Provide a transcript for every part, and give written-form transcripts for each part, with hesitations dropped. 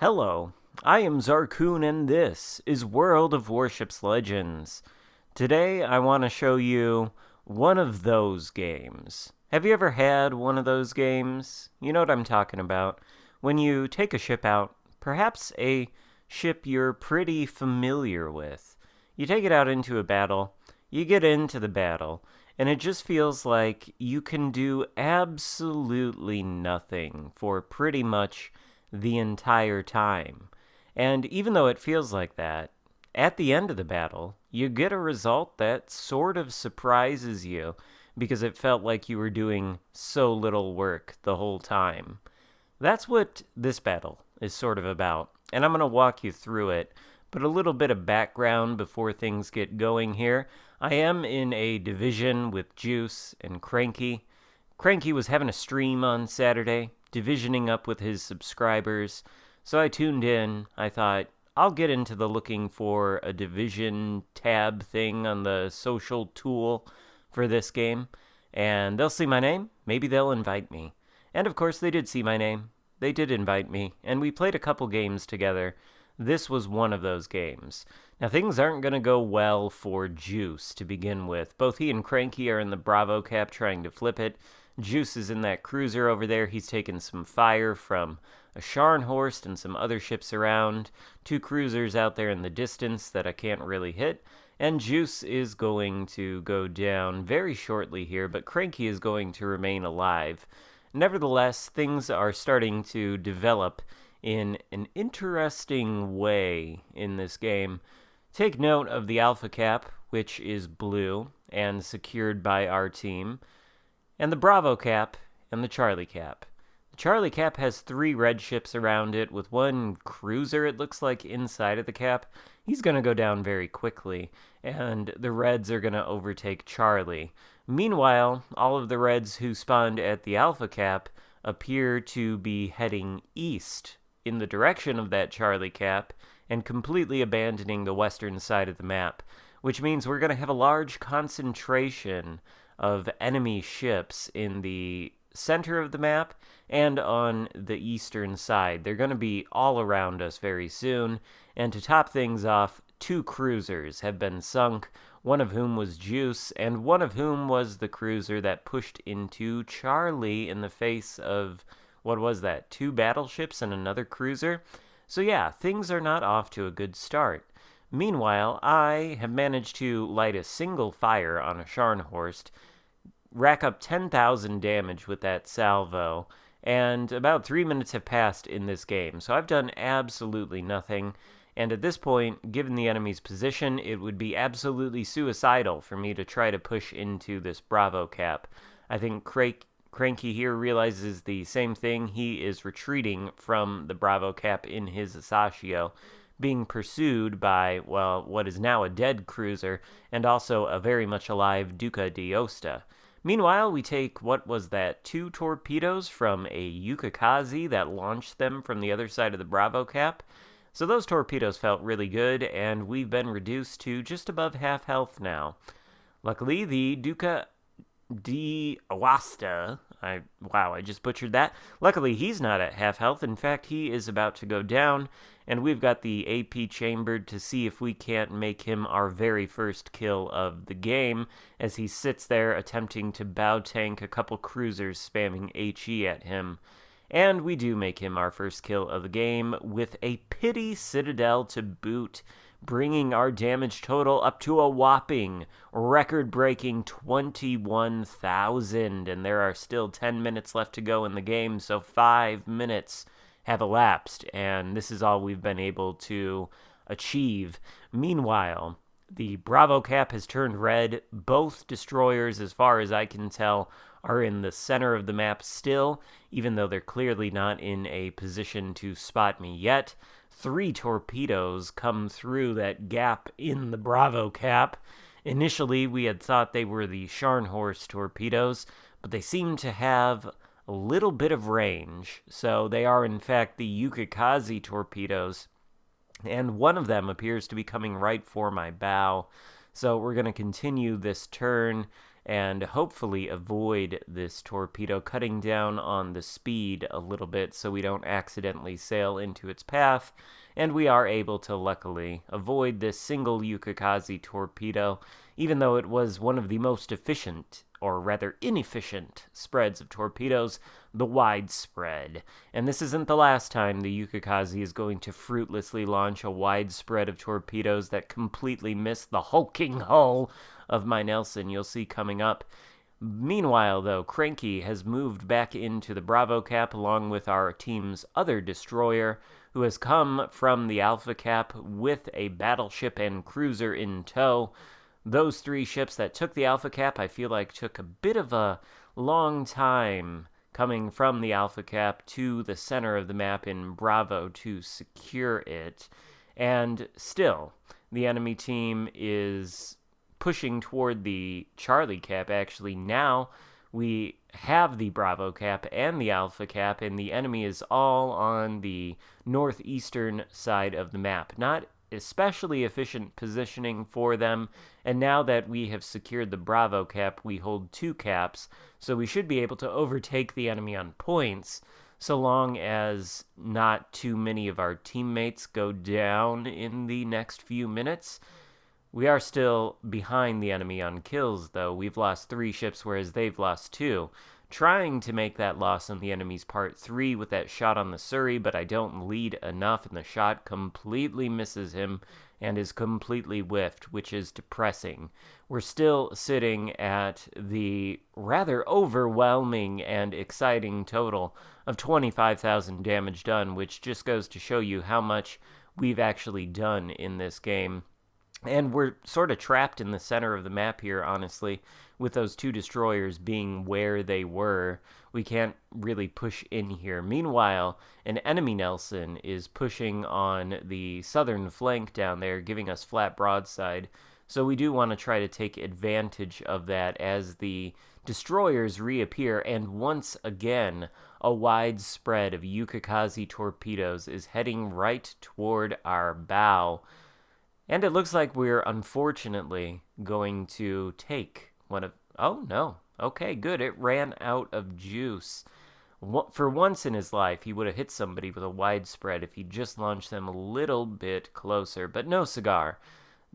Hello, I am Xarkun and this is World of Warships Legends. Today I want to show you one of those games. Have you ever had one of those games? You know what I'm talking about. When you take a ship out, perhaps a ship you're pretty familiar with. You take it out into a battle, you get into the battle, and it just feels like you can do absolutely nothing for pretty much the entire time. And even though it feels like that, at the end of the battle, you get a result that sort of surprises you because it felt like you were doing so little work the whole time. That's what this battle is sort of about, and I'm going to walk you through it. But a little bit of background before things get going here. I am in a division with Juice and Cranky. Cranky was having a stream on Saturday, divisioning up with his subscribers. So I tuned in. I thought, I'll get into the looking for a division tab thing on the social tool for this game. And they'll see my name. Maybe they'll invite me. And of course, they did see my name. They did invite me. And we played a couple games together. This was one of those games. Now, things aren't going to go well for Juice to begin with. Both he and Cranky are in the Bravo cap trying to flip it. Juice is in that cruiser over there. He's taken some fire from a Scharnhorst and some other ships around. Two cruisers out there in the distance that I can't really hit. And Juice is going to go down very shortly here, but Cranky is going to remain alive. Nevertheless, things are starting to develop in an interesting way in this game. Take note of the Alpha Cap, which is blue and secured by our team, and the Bravo Cap and the Charlie Cap. The Charlie Cap has 3 red ships around it with one cruiser, it looks like, inside of the cap. He's going to go down very quickly, and the Reds are going to overtake Charlie. Meanwhile, all of the Reds who spawned at the Alpha Cap appear to be heading east in the direction of that Charlie Cap and completely abandoning the western side of the map, which means we're going to have a large concentration of enemy ships in the center of the map and on the eastern side. They're going to be all around us very soon, and to top things off, 2 cruisers have been sunk, one of whom was Juice, and one of whom was the cruiser that pushed into Charlie in the face of, what was that, 2 battleships and another cruiser? So yeah, things are not off to a good start. Meanwhile, I have managed to light a single fire on a Scharnhorst, rack up 10,000 damage with that salvo, and about 3 minutes have passed in this game, so I've done absolutely nothing. And at this point, given the enemy's position, it would be absolutely suicidal for me to try to push into this Bravo cap. I think Cranky here realizes the same thing. He is retreating from the Bravo cap in his Asashio, being pursued by, well, what is now a dead cruiser, and also a very much alive D Awasta. Meanwhile, we take, what was that, 2 torpedoes from a Yukikaze that launched them from the other side of the Bravo cap. So those torpedoes felt really good, and we've been reduced to just above half health now. Luckily, the D Awasta, I just butchered that. Luckily, he's not at half health. In fact, he is about to go down, and we've got the AP chambered to see if we can't make him our very first kill of the game, as he sits there attempting to bow tank a couple cruisers spamming HE at him. And we do make him our first kill of the game with a pity citadel to boot, bringing our damage total up to a whopping record-breaking 21,000. And there are still 10 minutes left to go in the game, so 5 minutes have elapsed, and this is all we've been able to achieve. Meanwhile, the Bravo cap has turned red. Both destroyers, as far as I can tell, are in the center of the map still, even though they're clearly not in a position to spot me yet. 3 torpedoes come through that gap in the Bravo cap. Initially, we had thought they were the Scharnhorst torpedoes, but they seem to have a little bit of range, so they are in fact the Yukikaze torpedoes, and one of them appears to be coming right for my bow. So we're going to continue this turn and hopefully avoid this torpedo, cutting down on the speed a little bit so we don't accidentally sail into its path. And we are able to luckily avoid this single Yukikaze torpedo, even though it was one of the most efficient, or rather inefficient, spreads of torpedoes, the wide spread. And this isn't the last time the Yukikaze is going to fruitlessly launch a wide spread of torpedoes that completely miss the hulking hull of my Nelson you'll see coming up. Meanwhile, though, Cranky has moved back into the Bravo Cap along with our team's other destroyer, who has come from the Alpha Cap with a battleship and cruiser in tow. Those three ships that took the Alpha Cap, I feel like, took a bit of a long time coming from the Alpha Cap to the center of the map in Bravo to secure it. And still, the enemy team is pushing toward the Charlie Cap, actually. Now we have the Bravo Cap and the Alpha Cap, and the enemy is all on the northeastern side of the map. Not especially efficient positioning for them, and now that we have secured the Bravo Cap, we hold 2 caps, so we should be able to overtake the enemy on points, so long as not too many of our teammates go down in the next few minutes. We are still behind the enemy on kills, though. We've lost 3 ships, whereas they've lost 2. Trying to make that loss on the enemy's part 3 with that shot on the Surrey, but I don't lead enough, and the shot completely misses him and is completely whiffed, which is depressing. We're still sitting at the rather overwhelming and exciting total of 25,000 damage done, which just goes to show you how much we've actually done in this game. And we're sort of trapped in the center of the map here, honestly, with those 2 destroyers being where they were. We can't really push in here. Meanwhile, an enemy Nelson is pushing on the southern flank down there, giving us flat broadside. So we do want to try to take advantage of that as the destroyers reappear, and once again, a wide spread of Yukikaze torpedoes is heading right toward our bow. And it looks like we're unfortunately going to take one of... Oh, no. Okay, good. It ran out of juice. For once in his life, he would have hit somebody with a wide spread if he just launched them a little bit closer. But no cigar.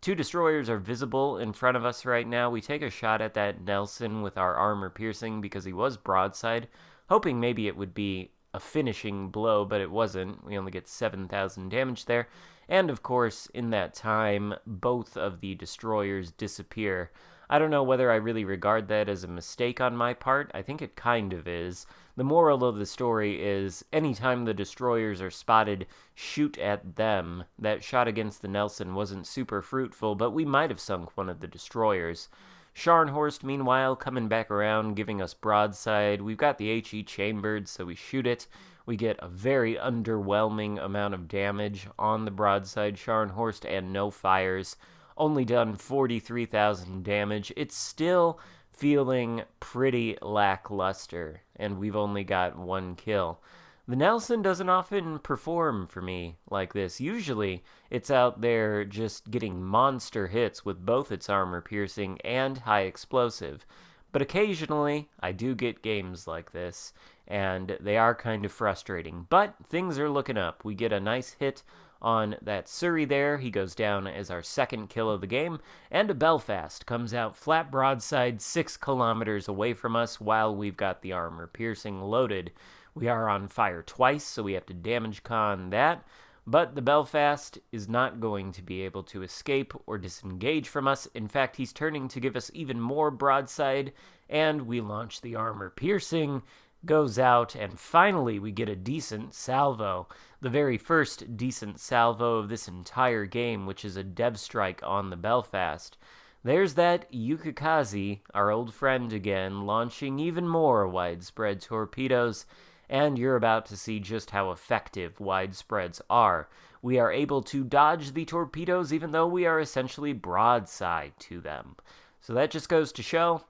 2 destroyers are visible in front of us right now. We take a shot at that Nelson with our armor piercing because he was broadside, hoping maybe it would be a finishing blow, but it wasn't. We only get 7,000 damage there. And of course, in that time, both of the destroyers disappear. I don't know whether I really regard that as a mistake on my part. I think it kind of is. The moral of the story is, anytime the destroyers are spotted, shoot at them. That shot against the Nelson wasn't super fruitful, but we might have sunk one of the destroyers. Scharnhorst, meanwhile, coming back around, giving us broadside. We've got the HE chambered, so we shoot it. We get a very underwhelming amount of damage on the broadside Scharnhorst and no fires. Only done 43,000 damage. It's still feeling pretty lackluster, and we've only got 1 kill. The Nelson doesn't often perform for me like this. Usually, it's out there just getting monster hits with both its armor piercing and high explosive. But occasionally, I do get games like this, and they are kind of frustrating. But things are looking up. We get a nice hit on that Surrey there. He goes down as our 2nd kill of the game, and a Belfast comes out flat broadside 6 kilometers away from us while we've got the armor piercing loaded. We are on fire twice, so we have to damage con that. But the Belfast is not going to be able to escape or disengage from us. In fact, he's turning to give us even more broadside, and we launch the armor piercing, goes out, and finally we get a decent salvo. The very first decent salvo of this entire game, which is a dev strike on the Belfast. There's that Yukikaze, our old friend again, launching even more widespread torpedoes, and you're about to see just how effective widespreads are. We are able to dodge the torpedoes even though we are essentially broadside to them. So that just goes to show,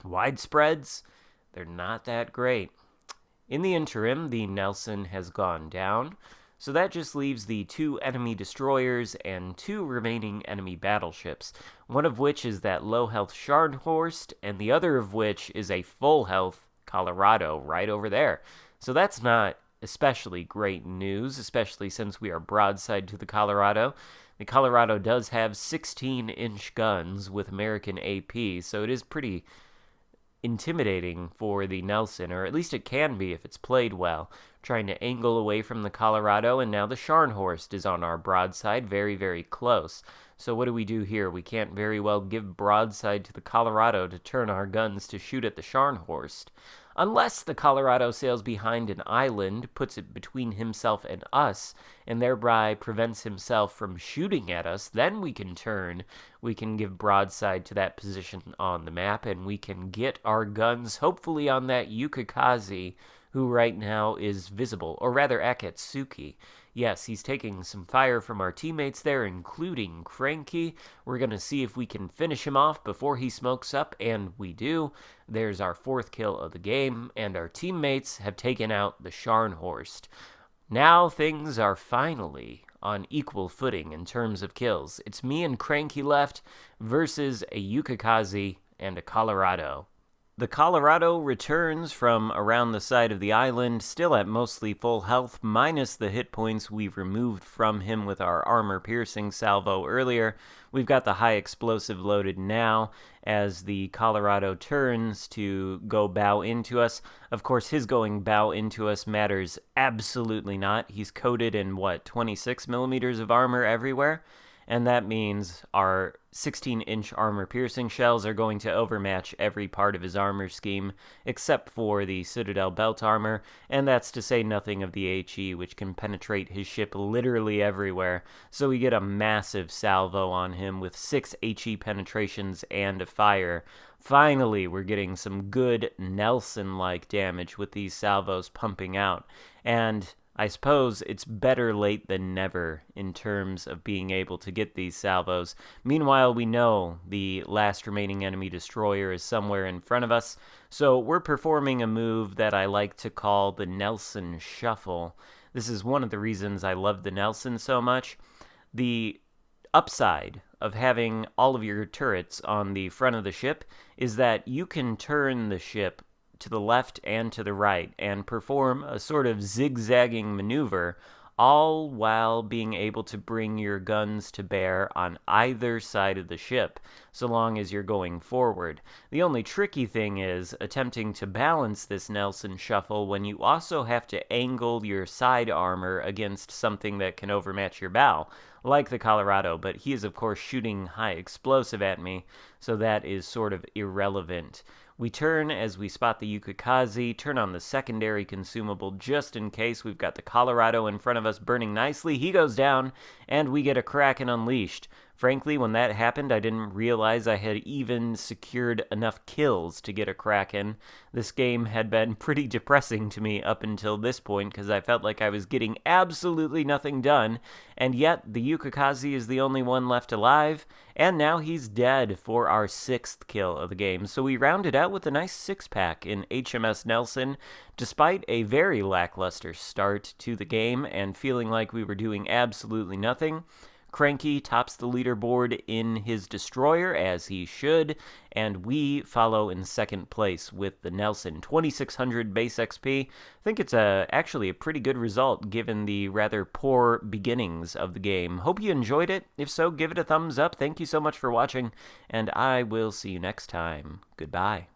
widespreads, they're not that great. In the interim, the Nelson has gone down, So that just leaves the 2 enemy destroyers and 2 remaining enemy battleships, one of which is that low-health Scharnhorst, and the other of which is a full-health Colorado right over there. So that's not especially great news, especially since we are broadside to the Colorado. The Colorado does have 16-inch guns with American AP, so it is pretty intimidating for the Nelson, or at least it can be if it's played well. Trying to angle away from the Colorado, and now the Scharnhorst is on our broadside, very, very close. So what do we do here? We can't very well give broadside to the Colorado to turn our guns to shoot at the Scharnhorst. Unless the Colorado sails behind an island, puts it between himself and us, and thereby prevents himself from shooting at us, then we can turn. We can give broadside to that position on the map, and we can get our guns hopefully on that Yukikaze, who right now is visible, or rather Akatsuki. Yes, he's taking some fire from our teammates there, including Cranky. We're going to see if we can finish him off before he smokes up, and we do. There's our 4th kill of the game, and our teammates have taken out the Scharnhorst. Now things are finally on equal footing in terms of kills. It's me and Cranky left versus a Yukikaze and a Colorado. The Colorado returns from around the side of the island, still at mostly full health, minus the hit points we removed from him with our armor-piercing salvo earlier. We've got the high explosive loaded now as the Colorado turns to go bow into us. Of course, his going bow into us matters absolutely not. He's coated in, 26 millimeters of armor everywhere? And that means our 16-inch armor-piercing shells are going to overmatch every part of his armor scheme, except for the Citadel belt armor, and that's to say nothing of the HE, which can penetrate his ship literally everywhere. So we get a massive salvo on him with 6 HE penetrations and a fire. Finally, we're getting some good Nelson-like damage with these salvos pumping out, and I suppose it's better late than never in terms of being able to get these salvos. Meanwhile, we know the last remaining enemy destroyer is somewhere in front of us, so we're performing a move that I like to call the Nelson Shuffle. This is one of the reasons I love the Nelson so much. The upside of having all of your turrets on the front of the ship is that you can turn the ship to the left and to the right and perform a sort of zigzagging maneuver, all while being able to bring your guns to bear on either side of the ship, so long as you're going forward. The only tricky thing is attempting to balance this Nelson Shuffle when you also have to angle your side armor against something that can overmatch your bow, like the Colorado, but he is of course shooting high explosive at me, so that is sort of irrelevant. We turn as we spot the Yukikaze, turn on the secondary consumable just in case. We've got the Colorado in front of us burning nicely. He goes down, and we get a Kraken unleashed. Frankly, when that happened, I didn't realize I had even secured enough kills to get a Kraken. This game had been pretty depressing to me up until this point, because I felt like I was getting absolutely nothing done, and yet the Yukikaze is the only one left alive, and now he's dead for our 6th kill of the game. So we rounded out with a nice 6-pack in HMS Nelson, despite a very lackluster start to the game and feeling like we were doing absolutely nothing. Cranky tops the leaderboard in his destroyer, as he should, and we follow in 2nd place with the Nelson. 2600 base XP. I think it's actually a pretty good result given the rather poor beginnings of the game. Hope you enjoyed it. If so, give it a thumbs up. Thank you so much for watching, and I will see you next time. Goodbye.